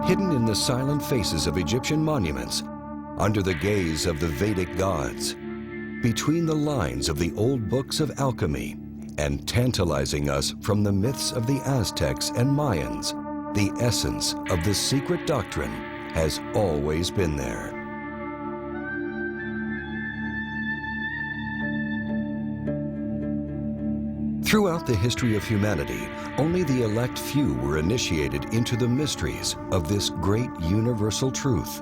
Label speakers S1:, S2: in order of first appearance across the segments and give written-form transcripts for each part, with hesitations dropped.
S1: hidden in the silent faces of Egyptian monuments, under the gaze of the Vedic gods, between the lines of the old books of alchemy, and tantalizing us from the myths of the Aztecs and Mayans, the essence of the secret doctrine has always been there. Throughout the history of humanity, only the elect few were initiated into the mysteries of this great universal truth.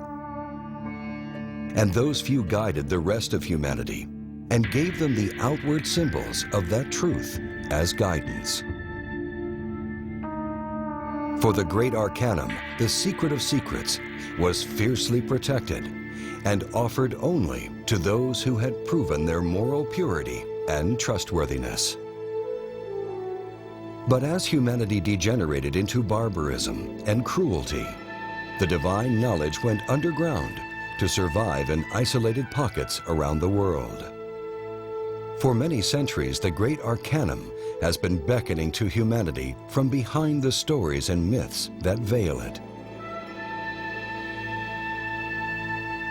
S1: And those few guided the rest of humanity and gave them the outward symbols of that truth as guidance. For the great arcanum, the secret of secrets, was fiercely protected and offered only to those who had proven their moral purity and trustworthiness. But as humanity degenerated into barbarism and cruelty, the divine knowledge went underground to survive in isolated pockets around the world. For many centuries, the great arcanum has been beckoning to humanity from behind the stories and myths that veil it.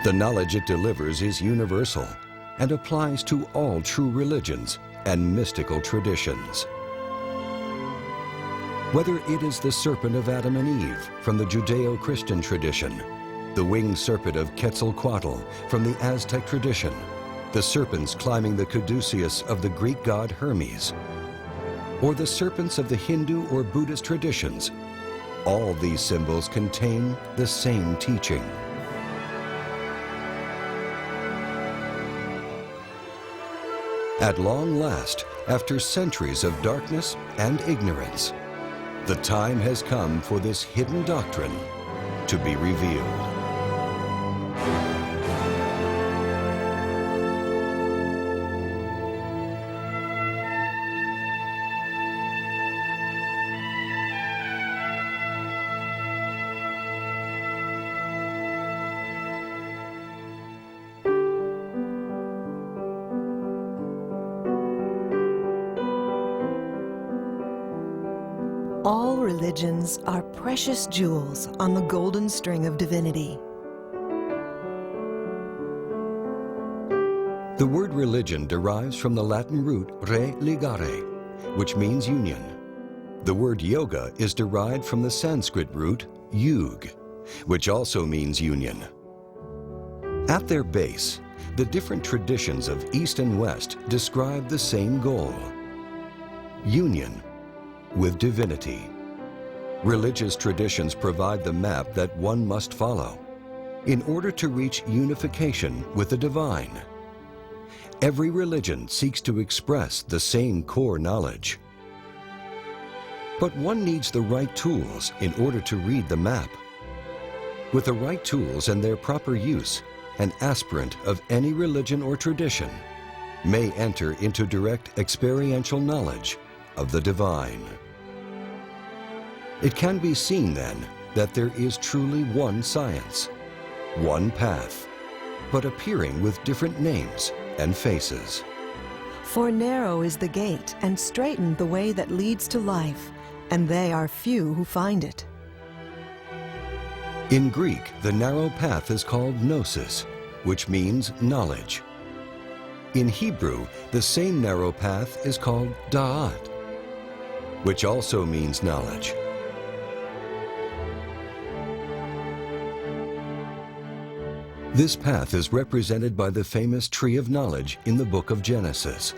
S1: The knowledge it delivers is universal and applies to all true religions and mystical traditions. Whether it is the serpent of Adam and Eve from the Judeo-Christian tradition, the winged serpent of Quetzalcoatl from the Aztec tradition, the serpents climbing the caduceus of the Greek god Hermes, or the serpents of the Hindu or Buddhist traditions, all these symbols contain the same teaching. At long last, after centuries of darkness and ignorance, the time has come for this hidden doctrine to be revealed.
S2: All religions are precious jewels on the golden string of divinity.
S1: The word religion derives from the Latin root religare, which means union. The word yoga is derived from the Sanskrit root yug, which also means union. At their base, the different traditions of East and West describe the same goal: union with divinity. Religious traditions provide the map that one must follow in order to reach unification with the divine. Every religion seeks to express the same core knowledge. But one needs the right tools in order to read the map. With the right tools and their proper use, an aspirant of any religion or tradition may enter into direct experiential knowledge of the divine. It can be seen then that there is truly one science, one path, but appearing with different names and faces.
S2: For narrow is the gate and straitened the way that leads to life, and they are few who find it.
S1: In Greek, the narrow path is called gnosis, which means knowledge. In Hebrew, the same narrow path is called da'at, which also means knowledge. This path is represented by the famous tree of knowledge in the book of Genesis.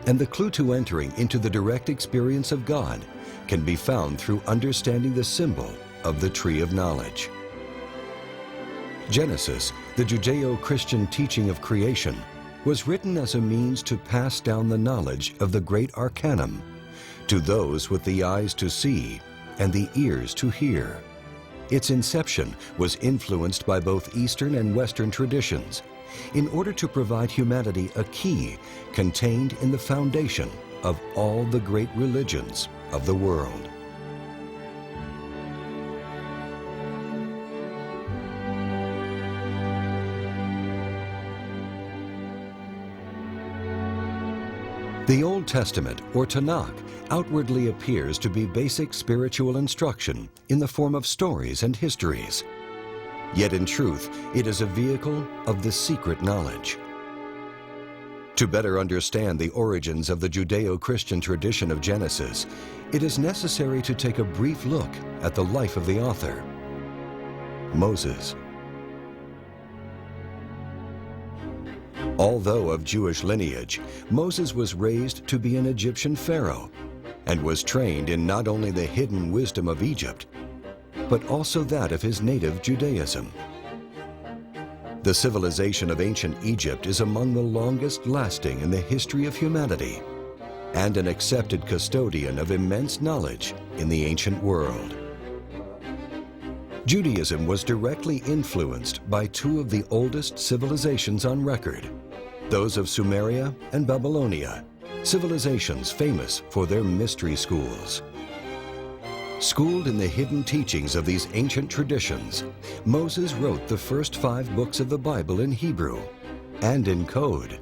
S1: And the clue to entering into the direct experience of God can be found through understanding the symbol of the tree of knowledge. Genesis, the Judeo-Christian teaching of creation, was written as a means to pass down the knowledge of the great arcanum to those with the eyes to see and the ears to hear. Its inception was influenced by both Eastern and Western traditions in order to provide humanity a key contained in the foundation of all the great religions of the world. The Old Testament, or Tanakh, outwardly appears to be basic spiritual instruction in the form of stories and histories. Yet in truth, it is a vehicle of the secret knowledge. To better understand the origins of the Judeo-Christian tradition of Genesis, it is necessary to take a brief look at the life of the author, Moses. Although of Jewish lineage, Moses was raised to be an Egyptian pharaoh and was trained in not only the hidden wisdom of Egypt, but also that of his native Judaism. The civilization of ancient Egypt is among the longest lasting in the history of humanity and an accepted custodian of immense knowledge in the ancient world. Judaism was directly influenced by two of the oldest civilizations on record, those of Sumeria and Babylonia, civilizations famous for their mystery schools. Schooled in the hidden teachings of these ancient traditions, Moses wrote the first 5 books of the Bible in Hebrew and in code,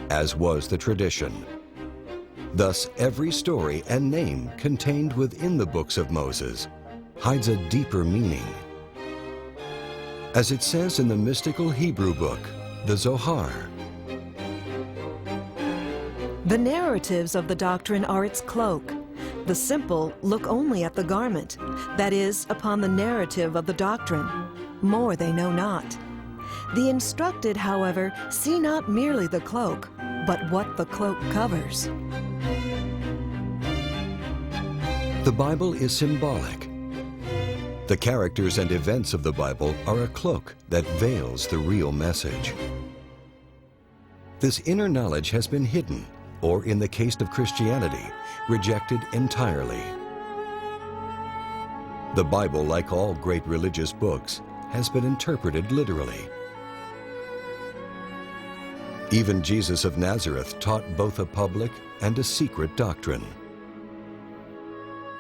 S1: as was the tradition. Thus, every story and name contained within the books of Moses hides a deeper meaning. As it says in the mystical Hebrew book, the Zohar,
S2: "The narratives of the doctrine are its cloak. The simple look only at the garment, that is, upon the narrative of the doctrine. More they know not. The instructed, however, see not merely the cloak, but what the cloak covers."
S1: The Bible is symbolic. The characters and events of the Bible are a cloak that veils the real message. This inner knowledge has been hidden, or in the case of Christianity, rejected entirely. The Bible, like all great religious books, has been interpreted literally. Even Jesus of Nazareth taught both a public and a secret doctrine.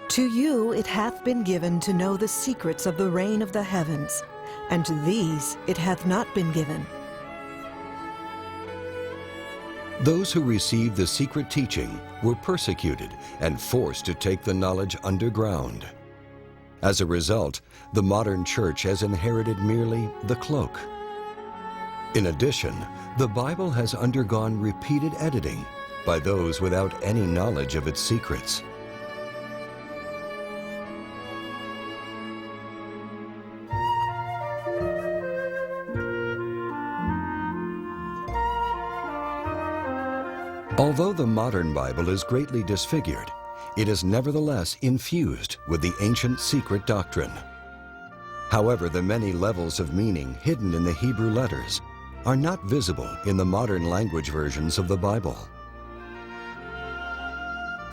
S2: "To you it hath been given to know the secrets of the reign of the heavens, and to these it hath not been given."
S1: Those who received the secret teaching were persecuted and forced to take the knowledge underground. As a result, the modern church has inherited merely the cloak. In addition, the Bible has undergone repeated editing by those without any knowledge of its secrets. Although the modern Bible is greatly disfigured, it is nevertheless infused with the ancient secret doctrine. However, the many levels of meaning hidden in the Hebrew letters are not visible in the modern language versions of the Bible.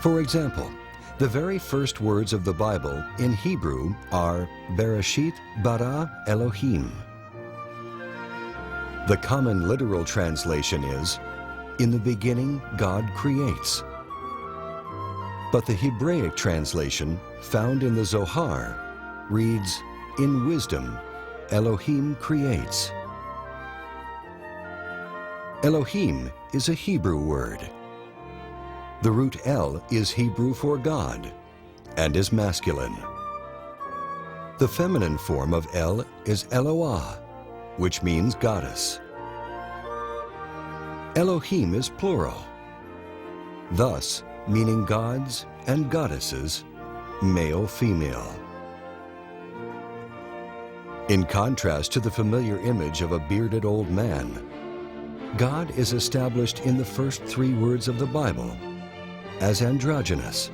S1: For example, the very first words of the Bible in Hebrew are Bereshit bara Elohim. The common literal translation is, "In the beginning, God creates." But the Hebraic translation, found in the Zohar, reads, "In wisdom, Elohim creates." Elohim is a Hebrew word. The root El is Hebrew for God and is masculine. The feminine form of El is Eloah, which means goddess. Elohim is plural, thus meaning gods and goddesses, male-female. In contrast to the familiar image of a bearded old man, God is established in the first 3 words of the Bible as androgynous,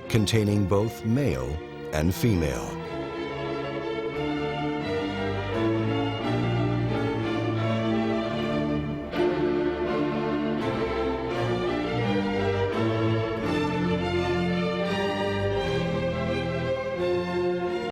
S1: containing both male and female.